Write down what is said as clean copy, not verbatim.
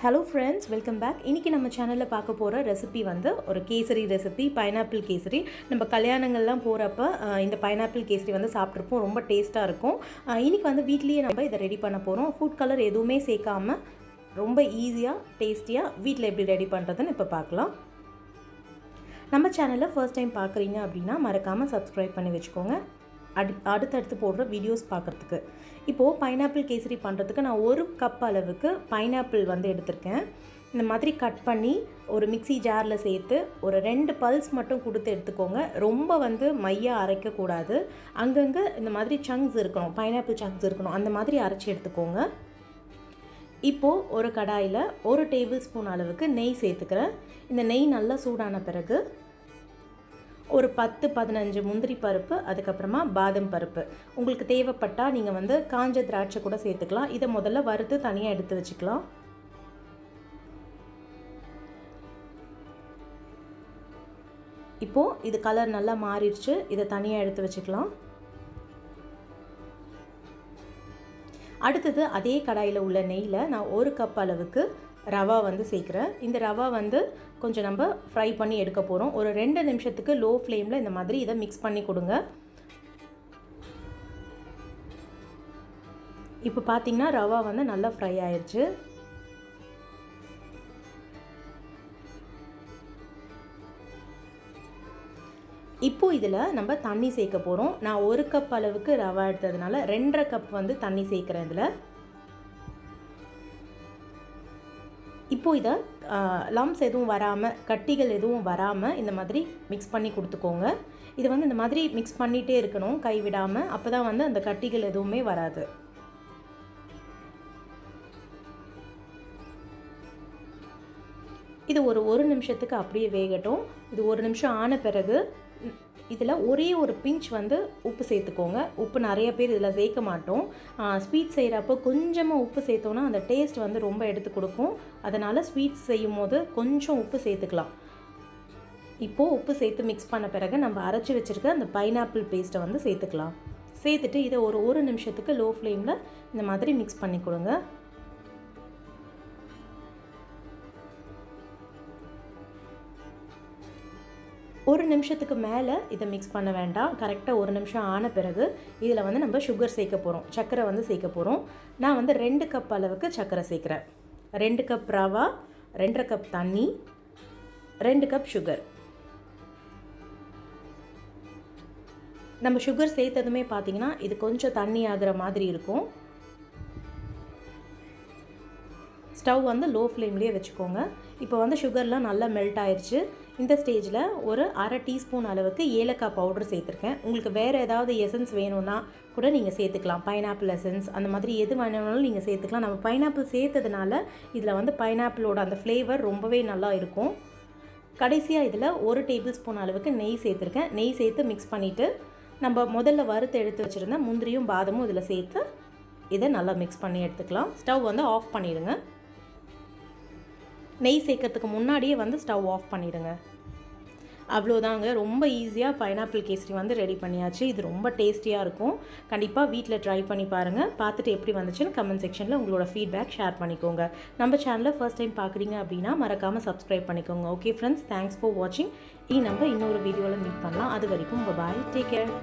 Hello friends, welcome back. இன்னைக்கு நம்ம சேனல்ல பார்க்க போற ரெசிபி வந்து ஒரு கேசரி ரெசிபி, பைனாப்பிள் கேசரி. நம்ம கல்யாணங்கள்லாம் போறப்ப இந்த பைனாப்பிள் கேசரி வந்து சாப்பிட்டுருப்போம். ரொம்ப டேஸ்டா இருக்கும். இன்னைக்கு வந்து வீட்லயே நம்ம இத ரெடி பண்ண போறோம். ஃபுட் கலர் எதுவுமே சேர்க்காம ரொம்ப ஈஸியா, டேஸ்டியா வீட்ல எப்படி ரெடி பண்றதுன்னு இப்ப பார்க்கலாம். நம்ம சேனலை ஃபர்ஸ்ட் டைம் பார்க்குறீங்க அப்படின்னா மறக்காமல் சப்ஸ்கிரைப் பண்ணி வச்சுக்கோங்க. அடுத்தடுத்து போடுற வீடியோஸ் பார்க்குறதுக்கு. இப்போது பைனாப்பிள் கேசரி பண்ணுறதுக்கு நான் 1 கப் அளவுக்கு பைனாப்பிள் வந்து எடுத்திருக்கேன். இந்த மாதிரி கட் பண்ணி ஒரு மிக்ஸி ஜாரில் சேர்த்து ஒரு 2 பல்ஸ் மட்டும் கொடுத்து எடுத்துக்கோங்க. ரொம்ப வந்து மையாக அரைக்கக்கூடாது. அங்கங்கே இந்த மாதிரி சங்க்ஸ் இருக்கணும், பைனாப்பிள் சங்க்ஸ் இருக்கணும், அந்த மாதிரி அரைச்சி எடுத்துக்கோங்க. இப்போது ஒரு கடாயில் 1 டேபிள் ஸ்பூன் அளவுக்கு நெய் சேர்த்துக்கிறேன். இந்த நெய் நல்லா சூடான பிறகு ஒரு 10-15 முந்திரி பருப்பு, அதுக்கப்புறமா பாதாம் பருப்பு. உங்களுக்கு தேவைப்பட்டால் நீங்கள் வந்து காஞ்ச திராட்சை கூட சேர்த்துக்கலாம். இதை முதல்ல வறுத்து தனியாக எடுத்து வச்சுக்கலாம். இப்போது இது கலர் நல்லா மாறிடுச்சு. இதை தனியாக எடுத்து வச்சுக்கலாம். அடுத்தது அதே கடாயில் உள்ள நெய்யில் நான் 1 கப் அளவுக்கு ரவா வந்து சேர்க்குறேன். இந்த ரவா வந்து கொஞ்சம் நம்ம ஃப்ரை பண்ணி எடுக்க போகிறோம். ஒரு 2 நிமிஷத்துக்கு லோ ஃப்ளேமில் இந்த மாதிரி இதை மிக்ஸ் பண்ணி கொடுங்க. இப்போ பார்த்தீங்கன்னா ரவா வந்து நல்லா ஃப்ரை ஆயிடுச்சு. இப்போ இதில் நம்ம தண்ணி சேர்க்க போகிறோம். நான் 1 கப் அளவுக்கு ரவா எடுத்ததுனால 2.5 கப் வந்து தண்ணி சேர்க்குறேன் இதில். இப்போது இதை லம்ஸ் எதுவும் வராமல், கட்டிகள் எதுவும் வராமல் இந்த மாதிரி மிக்ஸ் பண்ணி கொடுத்துக்கோங்க. இது வந்து இந்த மாதிரி மிக்ஸ் பண்ணிகிட்டே இருக்கணும் கைவிடாமல். அப்போ தான் வந்து அந்த கட்டிகள் எதுவுமே வராது. இது ஒரு நிமிஷத்துக்கு அப்படியே வேகட்டும். இது 1 நிமிஷம் ஆன பிறகு இதில் ஒரே ஒரு பிஞ்ச் வந்து உப்பு சேர்த்துக்கோங்க. உப்பு நிறைய பேர் இதில் சேர்க்க மாட்டோம். ஸ்வீட் செய்கிறப்போ கொஞ்சமாக உப்பு சேர்த்தோன்னா அந்த டேஸ்ட் வந்து ரொம்ப எடுத்து கொடுக்கும். அதனால் ஸ்வீட்ஸ் செய்யும் போது கொஞ்சம் உப்பு சேர்த்துக்கலாம். இப்போது உப்பு சேர்த்து மிக்ஸ் பண்ண பிறகு நம்ம அரைச்சி வச்சுருக்க அந்த பைனாப்பிள் பேஸ்ட்டை வந்து சேர்த்துக்கலாம். சேர்த்துட்டு இதை ஒரு நிமிஷத்துக்கு லோ ஃப்ளேமில் இந்த மாதிரி மிக்ஸ் பண்ணி கொடுங்க. ஒரு நிமிஷத்துக்கு மேலே இதை மிக்ஸ் பண்ண வேண்டாம். கரெக்டாக 1 நிமிஷம் ஆன பிறகு இதில் வந்து நம்ம சுகர் சேர்க்க போகிறோம், சர்க்கரை வந்து சேர்க்க போகிறோம். நான் வந்து 2 கப் அளவுக்கு சர்க்கரை சேர்க்குறேன். 2 கப் ரவா, 2.5 கப் தண்ணி, 2 கப் சுகர். நம்ம சுகர் சேர்த்ததுமே பார்த்திங்கன்னா இது கொஞ்சம் தண்ணி ஆகிற மாதிரி இருக்கும். ஸ்டவ் வந்து லோ ஃப்ளேம்லேயே வச்சுக்கோங்க. இப்போ வந்து சுகர்லாம் நல்லா மெல்ட் ஆயிடுச்சு. இந்த ஸ்டேஜில் ஒரு 1/2 டீஸ்பூன் அளவுக்கு ஏலக்காய் பவுடர் சேர்த்துருக்கேன். உங்களுக்கு வேறு ஏதாவது எசன்ஸ் வேணும்னா கூட நீங்கள் சேர்த்துக்கலாம். பைனாப்பிள் எசன்ஸ் அந்த மாதிரி எது வேணும்னாலும் நீங்கள் சேர்த்துக்கலாம். நம்ம பைனாப்பிள் சேர்த்ததுனால இதில் வந்து பைனாப்பிளோட அந்த ஃப்ளேவர் ரொம்பவே நல்லா இருக்கும். கடைசியாக இதில் 1 டேபிள் ஸ்பூன் அளவுக்கு நெய் சேர்த்துருக்கேன். நெய் சேர்த்து மிக்ஸ் பண்ணிவிட்டு நம்ம முதல்ல வறுத்து எடுத்து வச்சுருந்த முந்திரியும் பாதமும் இதில் சேர்த்து இதை நல்லா மிக்ஸ் பண்ணி எடுத்துக்கலாம். ஸ்டவ் வந்து ஆஃப் பண்ணிவிடுங்க. நெய் சேர்க்கறதுக்கு முன்னாடியே வந்து ஸ்டவ் ஆஃப் பண்ணிவிடுங்க. அவ்வளோதாங்க, ரொம்ப ஈஸியாக பைனாப்பிள் கேசரி வந்து ரெடி பண்ணியாச்சு. இது ரொம்ப டேஸ்டியாக இருக்கும். கண்டிப்பாக வீட்டில் ட்ரை பண்ணி பாருங்கள். பார்த்துட்டு எப்படி வந்துச்சுன்னு கமெண்ட் செக்ஷனில் உங்களோட ஃபீட்பேக் ஷேர் பண்ணிக்கோங்க. நம்ம சேனலை ஃபர்ஸ்ட் டைம் பார்க்குறீங்க அப்படின்னா மறக்காமல் சப்ஸ்கிரைப் பண்ணிக்கோங்க. ஓகே ஃப்ரெண்ட்ஸ், தேங்க்ஸ் ஃபார் வாட்சிங். நம்ம இன்னொரு வீடியோவில் மீட் பண்ணலாம். அது வரைக்கும் பாய், டேக் கேர்.